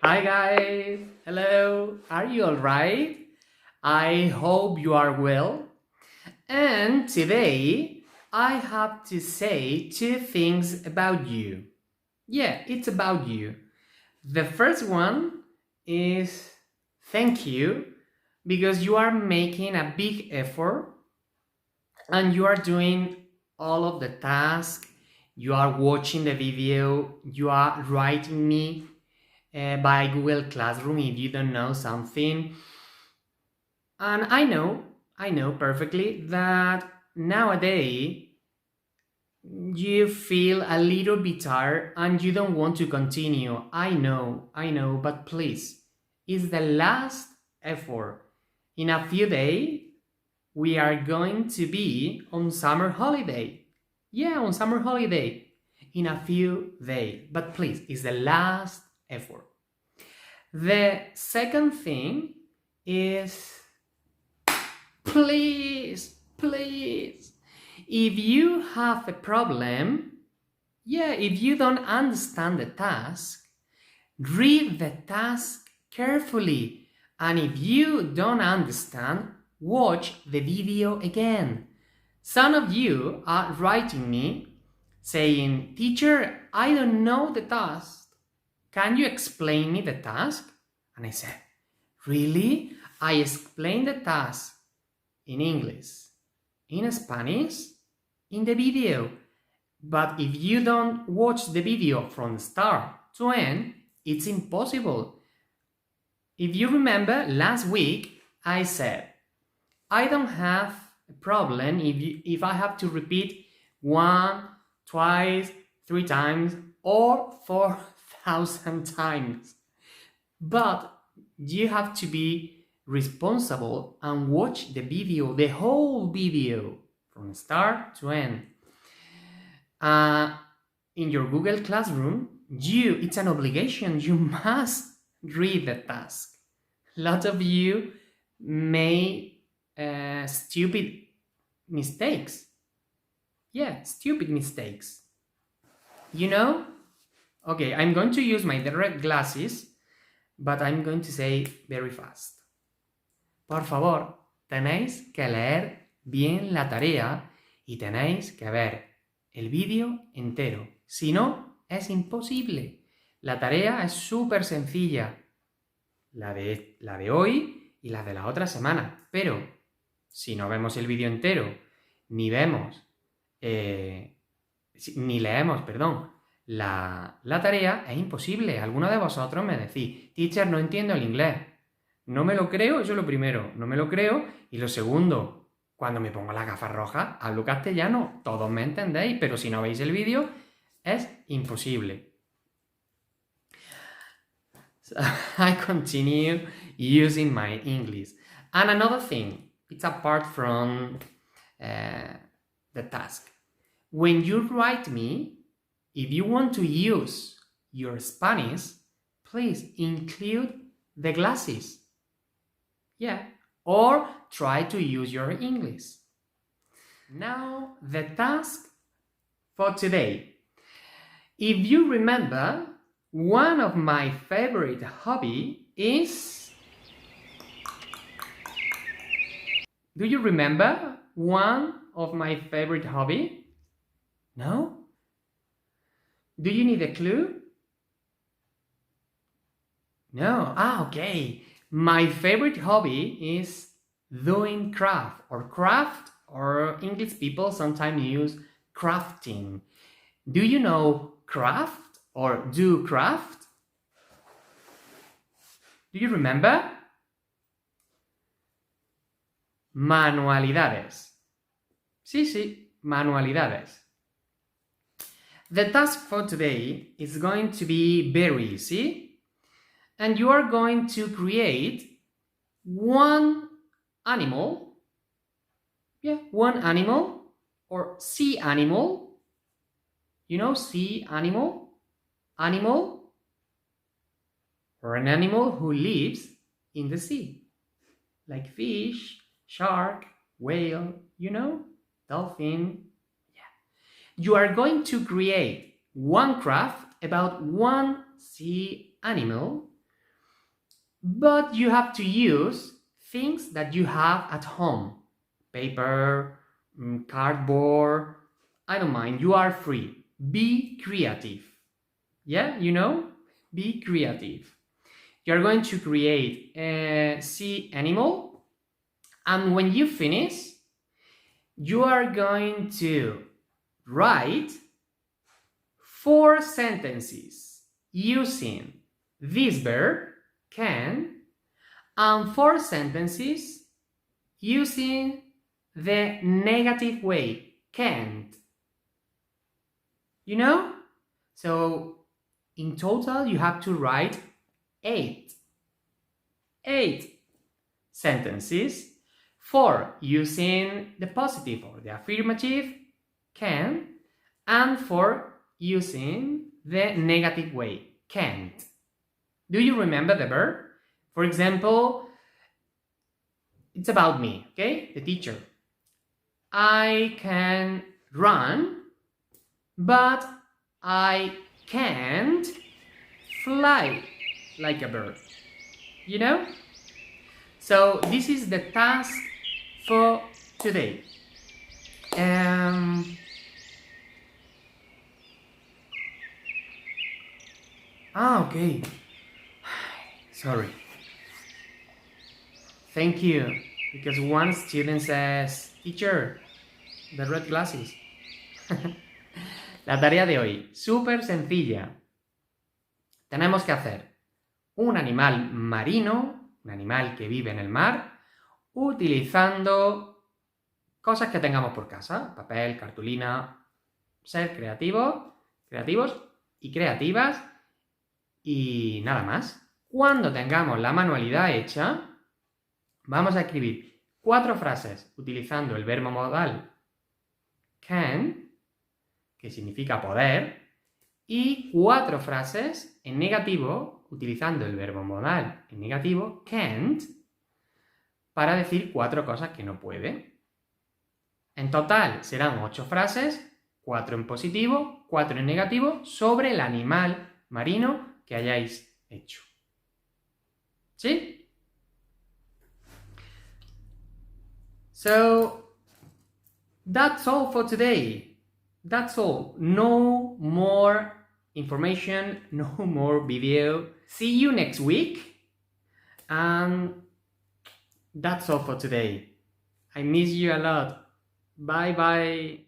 Hi guys, hello, are you alright? I hope you are well. And today I have to say two things about you. Yeah, it's about you. The first one is thank you because you are making a big effort and you are doing all of the tasks. You are watching the video, you are writing me by Google Classroom if you don't know something. And I know perfectly that nowadays you feel a little bit tired and you don't want to continue. I know, but please, it's the last effort. In a few days, we are going to be on summer holiday. Yeah, on summer holiday in a few days. But please, it's the last effort. The second thing is please, if you have a problem, if you don't understand the task, read the task carefully. And if you don't understand, watch the video again. Some of you are writing me saying, Teacher, I don't know the task. Can you explain me the task? And I said, Really? I explained the task in English, in Spanish, in the video. But if you don't watch the video from start to end, it's impossible. If you remember, last week I said, I don't have a problem if I have to repeat one, twice, three times, or 4,000 times. But you have to be responsible and watch the video, the whole video, from start to end. In your Google Classroom, it's an obligation, you must read the task. A lot of you made stupid mistakes. Yeah, stupid mistakes. You know? Okay, I'm going to use my direct glasses, but I'm going to say very fast. Por favor, tenéis que leer bien la tarea y tenéis que ver el vídeo entero. Si no, es imposible. La tarea es súper sencilla. La de hoy y la de la otra semana. Pero si no vemos el vídeo entero, ni leemos, la tarea, es imposible. Alguno de vosotros me decís, teacher, no entiendo el inglés. No me lo creo, eso es lo primero. No me lo creo. Y lo segundo, cuando me pongo las gafas rojas, hablo castellano. Todos me entendéis, pero si no veis el vídeo, es imposible. So, I continue using my English. And another thing, it's apart from the task. When you write me, if you want to use your Spanish, please include the glasses. Yeah, or try to use your English. Now, the task for today. If you remember, one of my favorite hobby is... Do you remember one of my favorite hobby? No? Do you need a clue? No? Okay. My favorite hobby is doing craft, or English people sometimes use crafting. Do you know craft or do craft? Do you remember? Manualidades. Sí, manualidades. The task for today is going to be very easy. And you are going to create one animal. Yeah, one animal or sea animal. You know, sea animal? Animal or an animal who lives in the sea. Like fish, shark, whale, you know, dolphin. Yeah. You are going to create one craft about one sea animal but you have to use things that you have at home. Paper, cardboard, I don't mind, you are free. Be creative. Yeah, you know? Be creative. You're going to create a sea animal, and when you finish, you are going to write 4 sentences using this verb, can, and 4 sentences using the negative way, can't. You know? So in total, you have to write 8 sentences, 4 using the positive or the affirmative, can, and 4 using the negative way, can't. Do you remember the verb? For example, it's about me, okay? The teacher. I can run, but I can't fly like a bird. You know? So this is the task for today. Okay. Sorry. Thank you. Because one student says, teacher, the red glasses. La tarea de hoy, súper sencilla. Tenemos que hacer un animal marino, un animal que vive en el mar, utilizando cosas que tengamos por casa, papel, cartulina, ser creativos y creativas y nada más. Cuando tengamos la manualidad hecha, vamos a escribir 4 frases utilizando el verbo modal can, que significa poder, y 4 frases en negativo utilizando el verbo modal en negativo can't para decir 4 cosas que no puede. En total serán 8 frases, 4 en positivo, 4 en negativo, sobre el animal marino que hayáis hecho. ¿Sí? So, that's all for today. That's all. No more information, no more video. See you next week. And that's all for today. I miss you a lot. Bye bye.